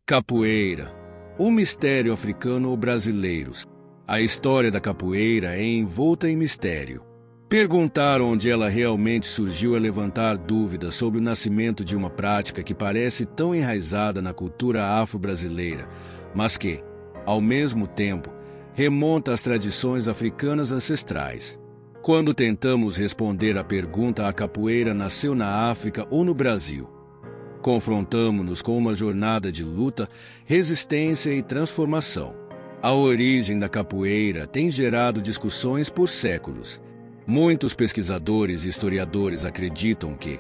Capoeira, um mistério africano ou brasileiro. A história da capoeira é envolta em mistério. Perguntar onde ela realmente surgiu é levantar dúvidas sobre o nascimento de uma prática que parece tão enraizada na cultura afro-brasileira, mas que, ao mesmo tempo, remonta às tradições africanas ancestrais. Quando tentamos responder à pergunta: a capoeira nasceu na África ou no Brasil? Confrontamos-nos com uma jornada de luta, resistência e transformação. A origem da capoeira tem gerado discussões por séculos. Muitos pesquisadores e historiadores acreditam que,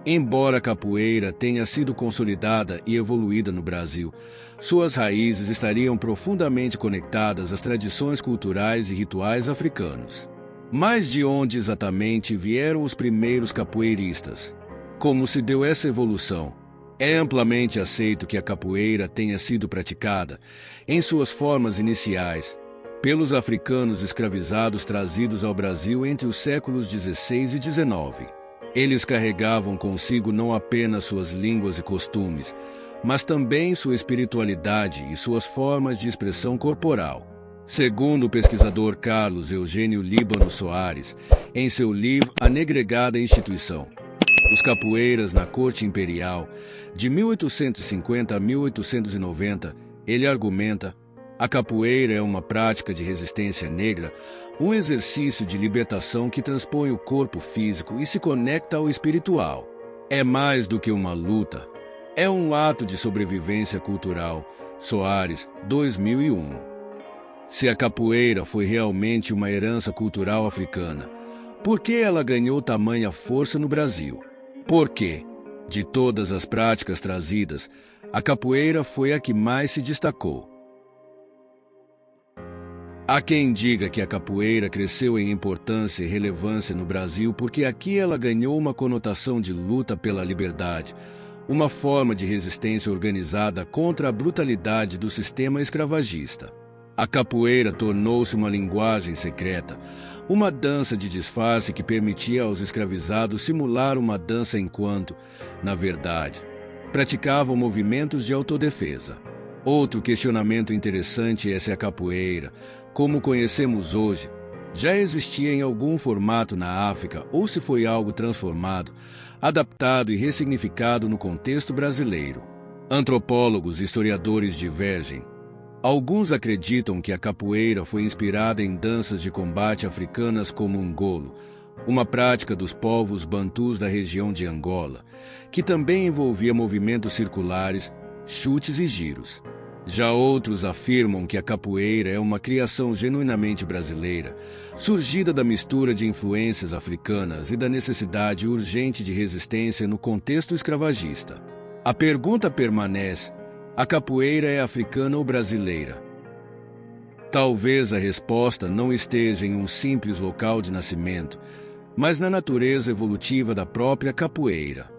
embora a capoeira tenha sido consolidada e evoluída no Brasil, suas raízes estariam profundamente conectadas às tradições culturais e rituais africanos. Mas de onde exatamente vieram os primeiros capoeiristas? Como se deu essa evolução? É amplamente aceito que a capoeira tenha sido praticada, em suas formas iniciais, pelos africanos escravizados trazidos ao Brasil entre os séculos XVI e XIX. Eles carregavam consigo não apenas suas línguas e costumes, mas também sua espiritualidade e suas formas de expressão corporal. Segundo o pesquisador Carlos Eugênio Líbano Soares, em seu livro A Negregada Instituição, Os Capoeiras na Corte Imperial, de 1850 a 1890, ele argumenta: a capoeira é uma prática de resistência negra, um exercício de libertação que transpõe o corpo físico e se conecta ao espiritual. É mais do que uma luta, é um ato de sobrevivência cultural. Soares, 2001. Se a capoeira foi realmente uma herança cultural africana, por que ela ganhou tamanha força no Brasil? Por quê? De todas as práticas trazidas, a capoeira foi a que mais se destacou. Há quem diga que a capoeira cresceu em importância e relevância no Brasil porque aqui ela ganhou uma conotação de luta pela liberdade, uma forma de resistência organizada contra a brutalidade do sistema escravagista. A capoeira tornou-se uma linguagem secreta, uma dança de disfarce que permitia aos escravizados simular uma dança enquanto, na verdade, praticavam movimentos de autodefesa. Outro questionamento interessante é se a capoeira, como conhecemos hoje, já existia em algum formato na África ou se foi algo transformado, adaptado e ressignificado no contexto brasileiro. Antropólogos e historiadores divergem. Alguns acreditam que a capoeira foi inspirada em danças de combate africanas como o ngolo, uma prática dos povos bantus da região de Angola, que também envolvia movimentos circulares, chutes e giros. Já outros afirmam que a capoeira é uma criação genuinamente brasileira, surgida da mistura de influências africanas e da necessidade urgente de resistência no contexto escravagista. A pergunta permanece: a capoeira é africana ou brasileira? Talvez a resposta não esteja em um simples local de nascimento, mas na natureza evolutiva da própria capoeira.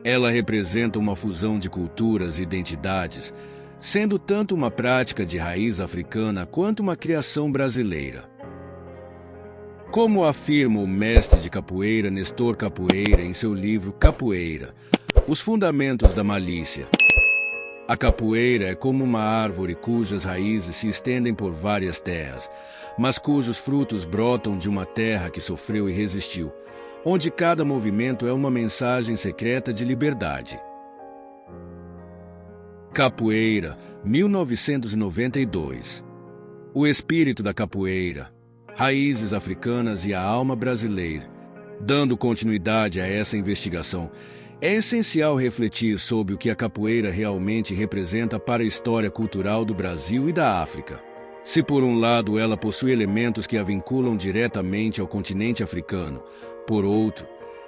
Ela representa uma fusão de culturas e identidades, sendo tanto uma prática de raiz africana quanto uma criação brasileira. Como afirma o mestre de capoeira Nestor Capoeira em seu livro Capoeira, Os Fundamentos da Malícia, a capoeira é como uma árvore cujas raízes se estendem por várias terras, mas cujos frutos brotam de uma terra que sofreu e resistiu, onde cada movimento é uma mensagem secreta de liberdade. Capoeira, 1992. O espírito da capoeira, raízes africanas e a alma brasileira. Dando continuidade a essa investigação, é essencial refletir sobre o que a capoeira realmente representa para a história cultural do Brasil e da África. Se por um lado ela possui elementos que a vinculam diretamente ao continente africano, por outro,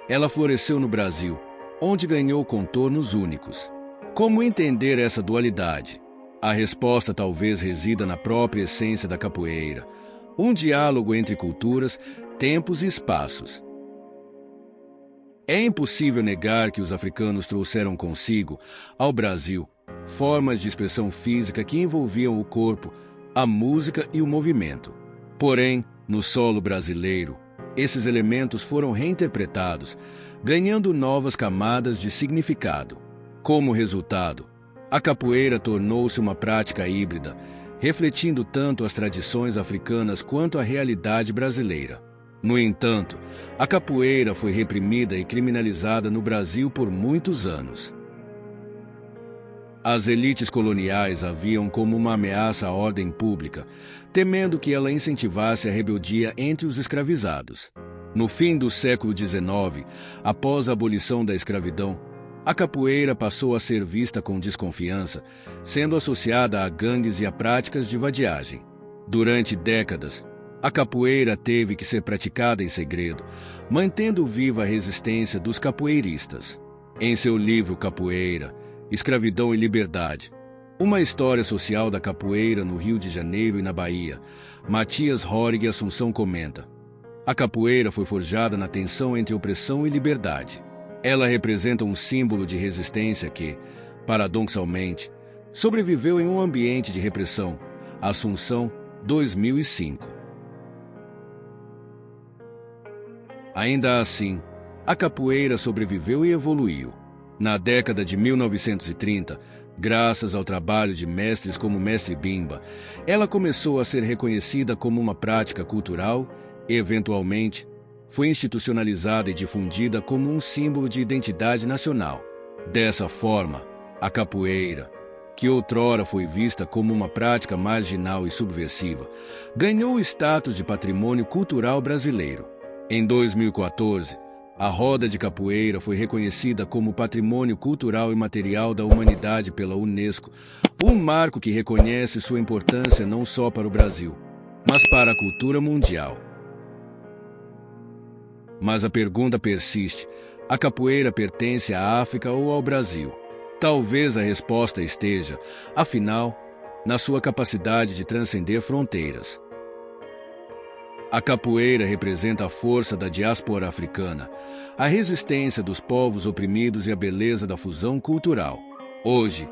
ela floresceu no Brasil, onde ganhou contornos únicos. Como entender essa dualidade? A resposta talvez resida na própria essência da capoeira, um diálogo entre culturas, tempos e espaços. É impossível negar que os africanos trouxeram consigo, ao Brasil, formas de expressão física que envolviam o corpo, a música e o movimento. Porém, no solo brasileiro, esses elementos foram reinterpretados, ganhando novas camadas de significado. Como resultado, A capoeira tornou-se uma prática híbrida, refletindo tanto as tradições africanas quanto a realidade brasileira. No entanto, a capoeira foi reprimida e criminalizada no Brasil por muitos anos. As elites coloniais a viam como uma ameaça à ordem pública, temendo que ela incentivasse a rebeldia entre os escravizados. No fim do século XIX, após a abolição da escravidão, a capoeira passou a ser vista com desconfiança, sendo associada a gangues e a práticas de vadiagem. Durante décadas, a capoeira teve que ser praticada em segredo, mantendo viva a resistência dos capoeiristas. Em seu livro Capoeira, Escravidão e Liberdade, uma história social da capoeira no Rio de Janeiro e na Bahia, Matias Horrig Assunção comenta: a capoeira foi forjada na tensão entre opressão e liberdade. Ela representa um símbolo de resistência que, paradoxalmente, sobreviveu em um ambiente de repressão. Assunção, 2005. Ainda assim, a capoeira sobreviveu e evoluiu. Na década de 1930, graças ao trabalho de mestres como Mestre Bimba, ela começou a ser reconhecida como uma prática cultural e, eventualmente, foi institucionalizada e difundida como um símbolo de identidade nacional. Dessa forma, a capoeira, que outrora foi vista como uma prática marginal e subversiva, ganhou o status de patrimônio cultural brasileiro. Em 2014, a roda de capoeira foi reconhecida como Patrimônio Cultural Imaterial da Humanidade pela Unesco, um marco que reconhece sua importância não só para o Brasil, mas para a cultura mundial. Mas a pergunta persiste: a capoeira pertence à África ou ao Brasil? Talvez a resposta esteja, afinal, na sua capacidade de transcender fronteiras. A capoeira representa a força da diáspora africana, a resistência dos povos oprimidos e a beleza da fusão cultural. Hoje,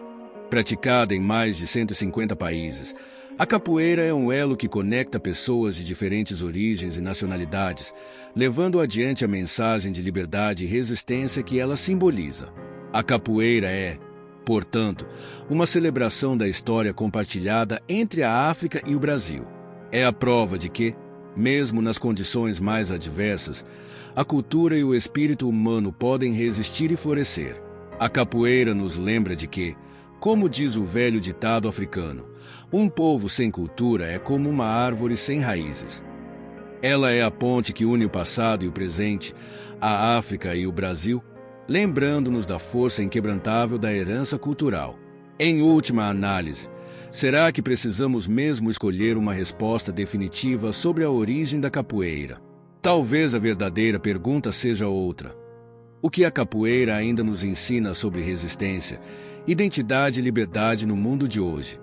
praticada em mais de 150 países, a capoeira é um elo que conecta pessoas de diferentes origens e nacionalidades, levando adiante a mensagem de liberdade e resistência que ela simboliza. A capoeira é, portanto, uma celebração da história compartilhada entre a África e o Brasil. É a prova de que, mesmo nas condições mais adversas, a cultura e o espírito humano podem resistir e florescer. A capoeira nos lembra de que, como diz o velho ditado africano, um povo sem cultura é como uma árvore sem raízes. Ela é a ponte que une o passado e o presente, a África e o Brasil, lembrando-nos da força inquebrantável da herança cultural. Em última análise, será que precisamos mesmo escolher uma resposta definitiva sobre a origem da capoeira? Talvez a verdadeira pergunta seja outra. O que a capoeira ainda nos ensina sobre resistência, identidade e liberdade no mundo de hoje?